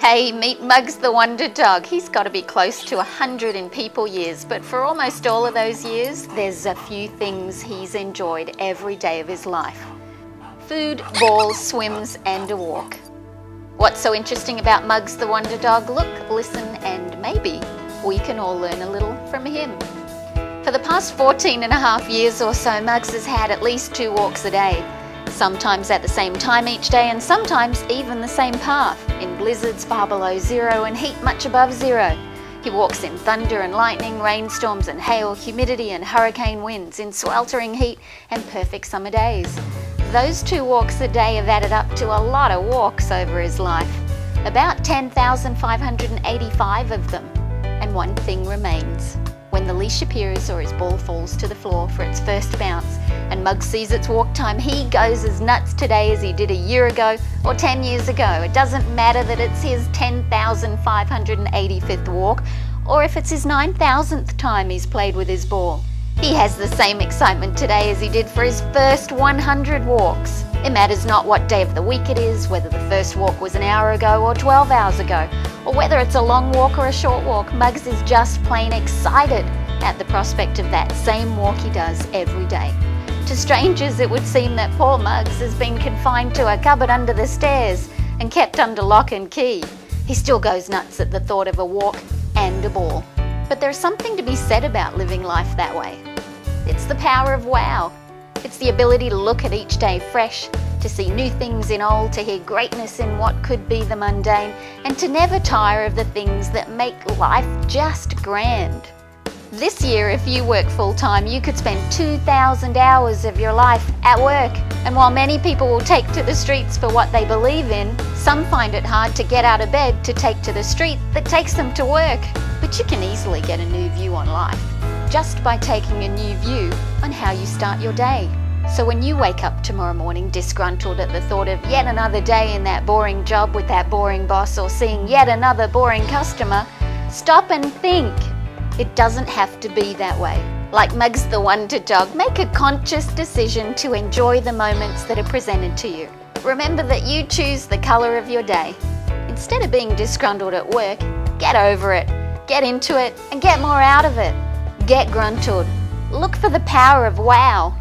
Hey, meet Mugz the Wonder Dog. He's got to be close to 100 in people years, but for almost all of those years, there's a few things he's enjoyed every day of his life. Food, balls, swims, and a walk. What's so interesting about Mugz the Wonder Dog? Look, listen, and maybe we can all learn a little from him. For the past 14 and a half years or so, Mugz has had at least 2 walks a day. Sometimes at the same time each day, and sometimes even the same path, in blizzards far below zero and heat much above zero. He walks in thunder and lightning, rainstorms and hail, humidity and hurricane winds, in sweltering heat and perfect summer days. Those 2 walks a day have added up to a lot of walks over his life, about 10,585 of them. And one thing remains. When the leash appears or his ball falls to the floor for its first bounce and Mugz sees its walk time, he goes as nuts today as he did a year ago or 10 years ago. It doesn't matter that it's his 10,585th walk or if it's his 9,000th time he's played with his ball. He has the same excitement today as he did for his first 100 walks. It matters not what day of the week it is, whether the first walk was an hour ago or 12 hours ago, or whether it's a long walk or a short walk. Mugz is just plain excited at the prospect of that same walk he does every day. To strangers, it would seem that poor Mugz has been confined to a cupboard under the stairs and kept under lock and key. He still goes nuts at the thought of a walk and a ball. But there's something to be said about living life that way. It's the power of WoW. It's the ability to look at each day fresh, to see new things in old, to hear greatness in what could be the mundane, and to never tire of the things that make life just grand. This year, if you work full-time, you could spend 2,000 hours of your life at work. And while many people will take to the streets for what they believe in, some find it hard to get out of bed to take to the street that takes them to work. But you can easily get a new view on life just by taking a new view on how you start your day. So when you wake up tomorrow morning disgruntled at the thought of yet another day in that boring job with that boring boss or seeing yet another boring customer, stop and think. It doesn't have to be that way. Like Mugz the Wonder Dog, make a conscious decision to enjoy the moments that are presented to you. Remember that you choose the colour of your day. Instead of being disgruntled at work, get over it, get into it, and get more out of it. Get gruntled. Look for the power of WoW.